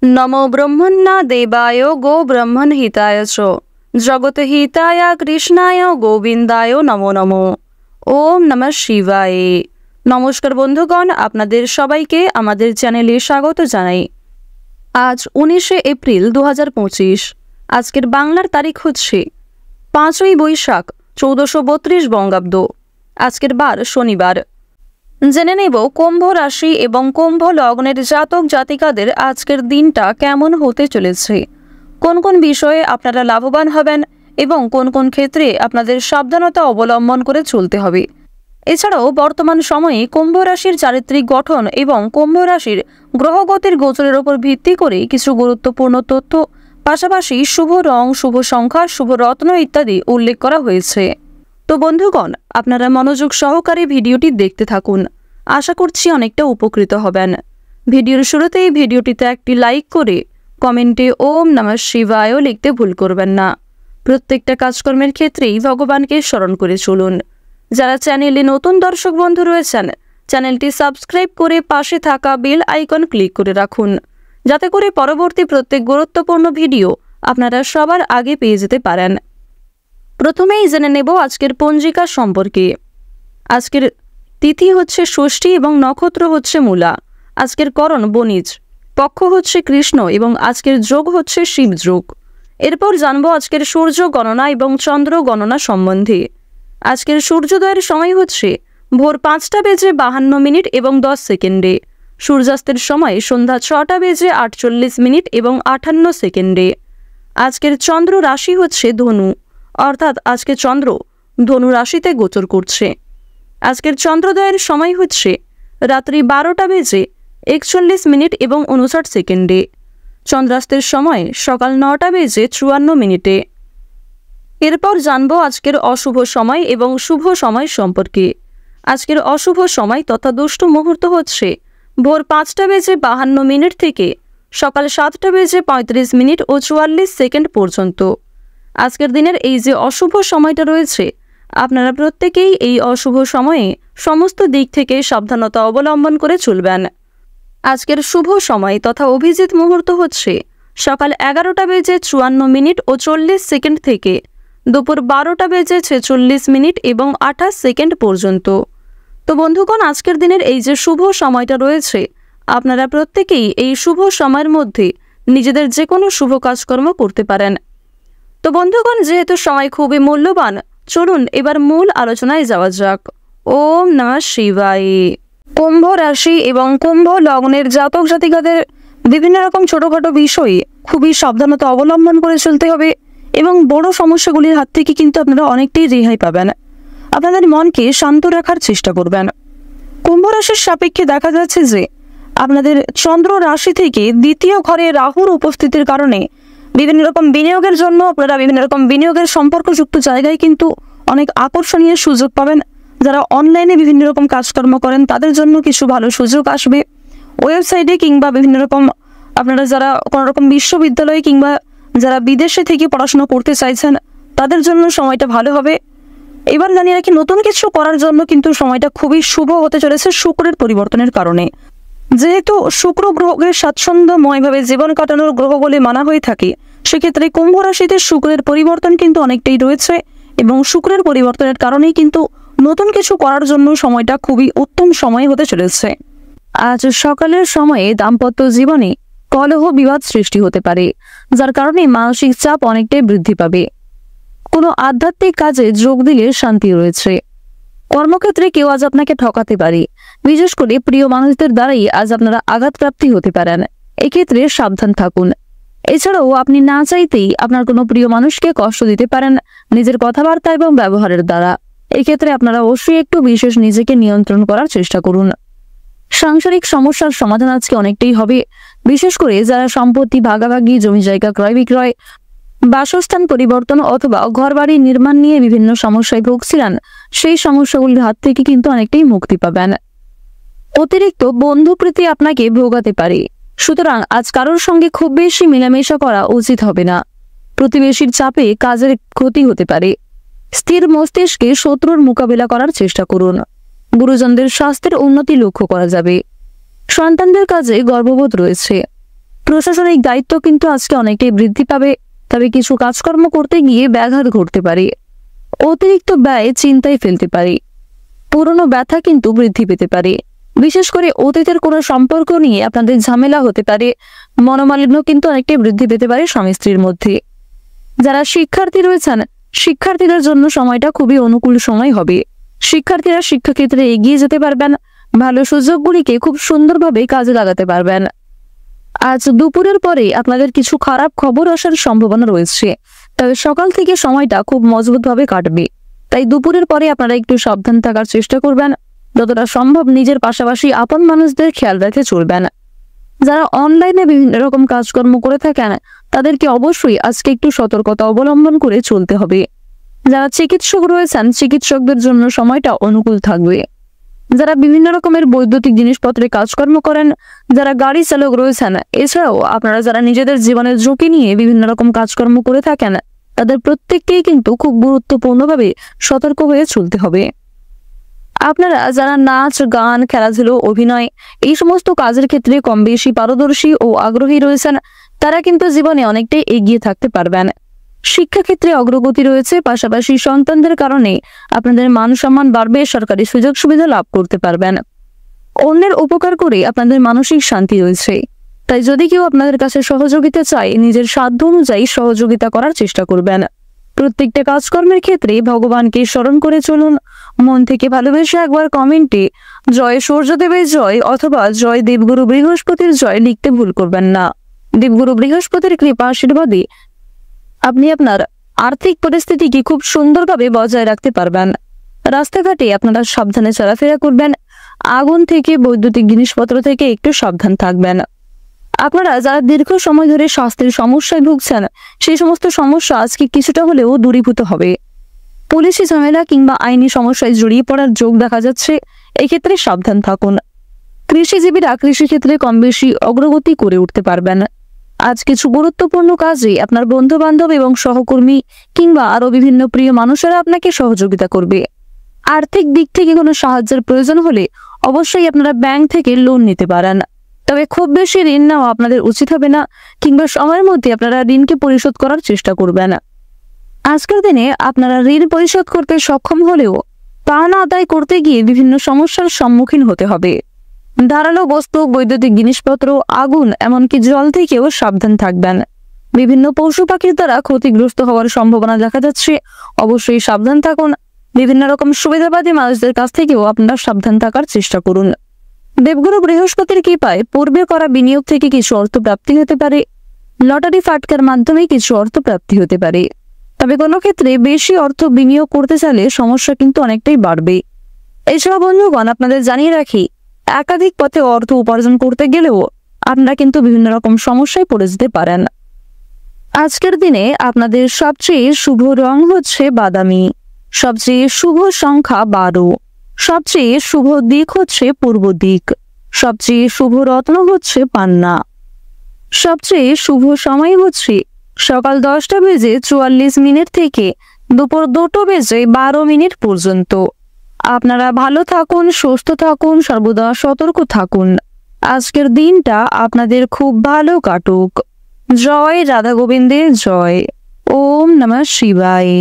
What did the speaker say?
नमो ब्रह्मण्य देवाय गो ब्रह्मण हिताय च जगत हिताय कृष्णाय गोविंदाय नमो नमो। ओम नमः शिवाय। नमस्कार बंधुगण, आपनादेर सबाइके आमादेर चैनेले स्वागत जानाई। आज 19 एप्रिल 2025। आजकेर बांगलार तारीख होच्छे 5 बैशाख 1432 बंगाब्द। आजकेर बार शनिवार। জেনে নেব কুম্ভ রাশি এবং কুম্ভ লগ্নের জাতক জাতিকাদের আজকের দিনটা কেমন হতে চলেছে, কোন কোন বিষয়ে আপনারা লাভবান হবেন এবং কোন কোন ক্ষেত্রে আপনাদের সাবধানতা অবলম্বন করে চলতে হবে। এছাড়াও বর্তমান সময়ে কুম্ভ রাশির চারিত্রিক গঠন এবং কুম্ভ রাশির গ্রহগতির গোচরের উপর ভিত্তি করে কিছু গুরুত্বপূর্ণ তথ্য, পাশাপাশি শুভ রং, শুভ সংখ্যা, শুভ রত্ন ইত্যাদি উল্লেখ করা হয়েছে। তো বন্ধুগণ, আপনারা মনোযোগ সহকারে ভিডিওটি দেখতে থাকুন। আশা করছি অনেকটা উপকৃত হবেন। ভিডিওর শুরুতেই ভিডিওটিতে একটি লাইক করে কমেন্টে ওম নমঃ শিবায় লিখতে ভুল করবেন না। প্রত্যেকটা কাজকর্মের ক্ষেত্রেই ভগবানকে স্মরণ করে চলুন। যারা চ্যানেলে নতুন দর্শক বন্ধু রয়েছেন, চ্যানেলটি সাবস্ক্রাইব করে পাশে থাকা বেল আইকন ক্লিক করে রাখুন, যাতে করে পরবর্তী প্রত্যেক গুরুত্বপূর্ণ ভিডিও আপনারা সবার আগে পেয়ে যেতে পারেন। প্রথমেই জেনে নেব আজকের পঞ্জিকা সম্পর্কে। আজকের তিথি হচ্ছে ষষ্ঠী এবং নক্ষত্র হচ্ছে মূলা। আজকের করণ বণিজ, পক্ষ হচ্ছে কৃষ্ণ এবং আজকের যোগ হচ্ছে শিব যোগ। এরপর জানবো আজকের সূর্য গণনা এবং চন্দ্র গণনা সম্বন্ধে। আজকের সূর্যোদয়ের সময় হচ্ছে ভোর 5:52 এবং 10 সেকেন্ডে। সূর্যাস্তের সময় সন্ধ্যা 6:48 এবং 58 সেকেন্ডে। আজকের চন্দ্র রাশি হচ্ছে ধনু, অর্থাৎ আজকে চন্দ্র ধনু রাশিতে গোচর করছে। আজকের চন্দ্রোদয়ের সময় হচ্ছে রাত্রি 12:41 এবং 59 সেকেন্ডে। চন্দ্রাস্তের সময় সকাল 9:54। এরপর জানবো আজকের অশুভ সময় এবং শুভ সময় সম্পর্কে। আজকের অশুভ সময় তথা দুষ্ট মুহূর্ত হচ্ছে ভোর 5:52 থেকে সকাল 7:35 ও 44 সেকেন্ড পর্যন্ত। আজকের দিনের এই যে অশুভ সময়টা রয়েছে, আপনারা প্রত্যেকেই এই অশুভ সময়ে সমস্ত দিক থেকে সাবধানতা অবলম্বন করে চলবেন। আজকের শুভ সময় তথা অভিজিৎ মুহূর্ত হচ্ছে সকাল 11:54 ও 40 সেকেন্ড থেকে দুপুর 12:46 এবং 28 সেকেন্ড পর্যন্ত। তো বন্ধুগণ, আজকের দিনের এই যে শুভ সময়টা রয়েছে, আপনারা প্রত্যেকেই এই শুভ সময়ের মধ্যে নিজেদের যে কোনো শুভ কাজকর্ম করতে পারেন। তো বন্ধুগণ, যেহেতু সময় খুবই মূল্যবান, চলুন এবার মূল আলোচনায় যাওয়া যাক। ওম নমঃ শিবায়। কুম্ভ রাশি এবং কুম্ভ লগ্নের জাতক জাতিকাদের বিভিন্ন রকম ছোটখাটো বিষয়ে খুবই সাবধানতা অবলম্বন করে চলতে হবে এবং বড় সমস্যাগুলির হাত থেকে কিন্তু আপনারা অনেকটাই রেহাই পাবেন। আপনাদের মনকে শান্ত রাখার চেষ্টা করবেন। কুম্ভ রাশির সাপেক্ষে দেখা যাচ্ছে যে আপনাদের চন্দ্র রাশি থেকে দ্বিতীয় ঘরে রাহুর উপস্থিতির কারণে বিভিন্ন রকম বিনিয়োগের জন্য আপনারা বিভিন্ন রকম বিনিয়োগের সম্পর্কযুক্ত জায়গায় কিন্তু অনেক আকর্ষণীয় সুযোগ পাবেন। যারা অনলাইনে বিভিন্ন রকম কাজকর্ম করেন তাদের জন্য কিছু ভালো সুযোগ আসবে। ওয়েবসাইটে কিংবা বিভিন্ন রকম আপনারা যারা কোনো রকম বিশ্ববিদ্যালয়ে কিংবা যারা বিদেশে থেকে পড়াশোনা করতে চাইছেন তাদের জন্য সময়টা ভালো হবে। এবার জানিয়ে রাখি, নতুন কিছু করার জন্য কিন্তু সময়টা খুবই শুভ হতে চলেছে শুক্রের পরিবর্তনের কারণে। যেহেতু শুক্র গ্রহকে স্বাচ্ছন্দ্যময়ভাবে জীবন কাটানোর গ্রহ বলে মানা হয়ে থাকে, সেক্ষেত্রে কুম্ভ রাশিতে শুক্রের পরিবর্তন কিন্তু অনেকটাই রয়েছে এবং শুক্রের পরিবর্তনের কারণেই কিন্তু নতুন কিছু করার জন্য সময়টা খুবই উত্তম সময় হতে চলেছে। আজ সকালের সময়ে দাম্পত্য জীবনে কলহ বিবাদ সৃষ্টি হতে পারে, যার কারণে মানসিক চাপ অনেকটাই বৃদ্ধি পাবে। কোনো আধ্যাত্মিক কাজে যোগ দিলে শান্তি রয়েছে। কর্মক্ষেত্রে কেউ আজ আপনাকে ঠকাতে পারে, বিশেষ করে প্রিয় মানুষদের দ্বারাই আজ আপনারা আঘাতপ্রাপ্তি হতে পারেন। এক্ষেত্রে সাবধান থাকুন। এছাড়াও আপনি না চাইতেই আপনার কোনো প্রিয় মানুষকে কষ্ট দিতে পারেন নিজের কথাবার্তা এবং ব্যবহারের দ্বারা। এক্ষেত্রে আপনারা অবশ্যই একটু বিশেষ নিজেকে নিয়ন্ত্রণ করার চেষ্টা করুন। সাংসারিক সমস্যার সমাধান আজকে অনেকটাই হবে, বিশেষ করে যারা সম্পত্তি ভাগাভাগি, জমি জায়গা ক্রয় বিক্রয়, বাসস্থান পরিবর্তন অথবা ঘরবাড়ি নির্মাণ নিয়ে বিভিন্ন সমস্যায় ভুগছিলেন, সেই সমস্যাগুলির হাত থেকে কিন্তু অনেকটাই মুক্তি পাবেন। অতিরিক্ত বন্ধুপ্রীতি আপনাকে ভোগাতে পারে, সুতরাং আজ কারোর সঙ্গে খুব বেশি মেলামেশা করা উচিত হবে না। প্রতিবেশীর চাপে কাজের ক্ষতি হতে পারে। স্থির মস্তিষ্কে শত্রুর মোকাবিলা করার চেষ্টা করুন। গুরুজনদের স্বাস্থ্যের উন্নতি লক্ষ্য করা যাবে। সন্তানদের কাজে গর্ববোধ রয়েছে। প্রশাসনিক দায়িত্ব কিন্তু আজকে অনেকটাই বৃদ্ধি পাবে, তবে কিছু কাজকর্ম করতে গিয়ে ব্যাঘাত ঘটতে পারে। অতিরিক্ত ব্যয় চিন্তায় ফেলতে পারে। পুরনো ব্যথা কিন্তু বৃদ্ধি পেতে পারে। বিশেষ করে অতীতের কোনো সম্পর্ক নিয়ে আপনাদের ঝামেলা হতে পারে। মনোমালিন্য কিন্তু অনেকটাই বৃদ্ধি পেতে পারে স্বামী স্ত্রীর মধ্যে। যারা শিক্ষার্থী রয়েছেন, শিক্ষার্থীদের জন্য সময়টা খুবই অনুকূল সময় হবে। শিক্ষার্থীরা শিক্ষাক্ষেত্রে এগিয়ে যেতে পারবেন, ভালো সুযোগগুলিকে খুব সুন্দরভাবে কাজে লাগাতে পারবেন। আজ দুপুরের পরে আপনাদের কিছু খারাপ খবর আসার সম্ভাবনা রয়েছে, তবে সকাল থেকে সময়টা খুব মজবুতভাবে কাটবে। তাই দুপুরের পরে আপনারা একটু সাবধান থাকার চেষ্টা করবেন। যতটা সম্ভব নিজের পাশাপাশি আপন মানুষদের খেয়াল রেখে চলবেন। যারা অনলাইনে বিভিন্ন রকম কাজকর্ম করে থাকেন, তাদেরকে অবশ্যই আজকে একটু সতর্কতা অবলম্বন করে চলতে হবে। যারা চিকিৎসক রয়েছেন, চিকিৎসকদের জন্য সময়টা অনুকূল থাকবে। যারা বিভিন্ন রকমের বৈদ্যুতিক জিনিসপত্রে কাজকর্ম করেন, যারা গাড়ি চালক রয়েছেন, এছাড়াও আপনারা যারা নিজেদের জীবনের ঝুঁকি নিয়ে বিভিন্ন রকম কাজকর্ম করে থাকেন, তাদের প্রত্যেককেই কিন্তু খুব গুরুত্বপূর্ণভাবে সতর্ক হয়ে চলতে হবে। আপনারা যারা নাচ, গান, খেলাধুলো, অভিনয় এই সমস্ত কাজের ক্ষেত্রে কম বেশি পারদর্শী ও আগ্রহী রয়েছেন, তারা কিন্তু জীবনে অনেকটাই এগিয়ে থাকতে পারবেন। শিক্ষাক্ষেত্রে অগ্রগতি রয়েছে, পাশাপাশি সন্তানদের কারণে আপনাদের মান সম্মান বাড়বে, সরকারি সুযোগ সুবিধা লাভ করতে পারবেন। অন্যের উপকার করে আপনাদের মানসিক শান্তি রয়েছে। তাই যদি কেউ আপনাদের কাছে সহযোগিতা চায়, নিজের সাধ্য অনুযায়ী সহযোগিতা করার চেষ্টা করবেন। প্রত্যেকটা কাজকর্মের ক্ষেত্রে ভগবানকে স্মরণ করে চলুন। মন থেকে ভালোবেসে একবার কমেন্টে জয় সূর্যদেবের জয় অথবা জয় দেবগুরু বৃহস্পতির জয় লিখতে ভুল করবেন না। দেবগুরু বৃহস্পতির কৃপা আশীর্বাদে আপনি আপনার আর্থিক পরিস্থিতিকে খুব সুন্দরভাবে বজায় রাখতে পারবেন। রাস্তাঘাটে আপনারা সাবধানে চলাফেরা করবেন। আগুন থেকে, বৈদ্যুতিক জিনিসপত্র থেকে একটু সাবধান থাকবেন। আপনারা যারা দীর্ঘ সময় ধরে স্বাস্থ্যের সমস্যায় ভুগছেন, সেই সমস্ত সমস্যা আজকে কিছুটা হলেও দূরীভূত হবে। পুলিশি ঝামেলা কিংবা আইনি সমস্যায় জড়িয়ে পড়ার যোগ দেখা যাচ্ছে, এক্ষেত্রে সাবধান থাকুন। কৃষিজীবীরা কৃষিক্ষেত্রে কম বেশি অগ্রগতি করে উঠতে পারবেন। আজ কিছু গুরুত্বপূর্ণ কাজে আপনার বন্ধু বান্ধব এবং সহকর্মী কিংবা আরো বিভিন্ন প্রিয় মানুষেরা আপনাকে সহযোগিতা করবে। আর্থিক দিক থেকে কোনো সাহায্যের প্রয়োজন হলে অবশ্যই আপনারা ব্যাংক থেকে লোন নিতে পারেন, তবে খুব বেশি ঋণ নেওয়া আপনাদের উচিত হবে না, কিংবা সময়ের মধ্যে আপনারা ঋণকে পরিশোধ করার চেষ্টা করবেন। আজকের দিনে আপনারা ঋণ পরিশোধ করতে সক্ষম হলেও তা না আদায় করতে গিয়ে বিভিন্ন সমস্যার সম্মুখীন হতে হবে। ধারালো বস্তু, বৈদ্যুতিক জিনিসপত্র, আগুন, এমনকি জল থেকেও সাবধান থাকবেন। বিভিন্ন পশু পাখির দ্বারা ক্ষতিগ্রস্ত হওয়ার সম্ভাবনা দেখা যাচ্ছে, অবশ্যই সাবধান থাকুন। বিভিন্ন রকম সুবিধাবাদী মানুষদের কাছ থেকেও আপনারা সাবধান থাকার চেষ্টা করুন। দেবগুরু বৃহস্পতির কৃপায় পূর্বে করা বিনিয়োগ থেকে কিছু অর্থ প্রাপ্তি হতে পারে। লটারি ফাটকার মাধ্যমে কিছু অর্থ প্রাপ্তি হতে পারে, তবে কোনো ক্ষেত্রে বেশি অর্থ বিনিয়োগ করতে চাইলে সমস্যা কিন্তু অনেকটাই বাড়বে। এছাড়া বন্ধুগণ, আপনাদের জানিয়ে রাখি, একাধিক পথে অর্থ উপার্জন করতে গেলেও আপনারা কিন্তু বিভিন্ন রকম সমস্যায় পড়ে যেতে পারেন। আজকের দিনে আপনাদের সবচেয়ে শুভ রং হচ্ছে বাদামি, সবচেয়ে শুভ সংখ্যা 12, সবচেয়ে শুভ দিক হচ্ছে পূর্ব দিক, সবচেয়ে শুভ রত্ন হচ্ছে পান্না, সবচেয়ে শুভ সময় হচ্ছে সকাল 10:44 থেকে দুপুর 2:12 পর্যন্ত। আপনারা ভালো থাকুন, সুস্থ থাকুন, সর্বদা সতর্ক থাকুন। আজকের দিনটা আপনাদের খুব ভালো কাটুক। জয় রাধা গোবিন্দের জয়। ওম নমঃ শিবায়।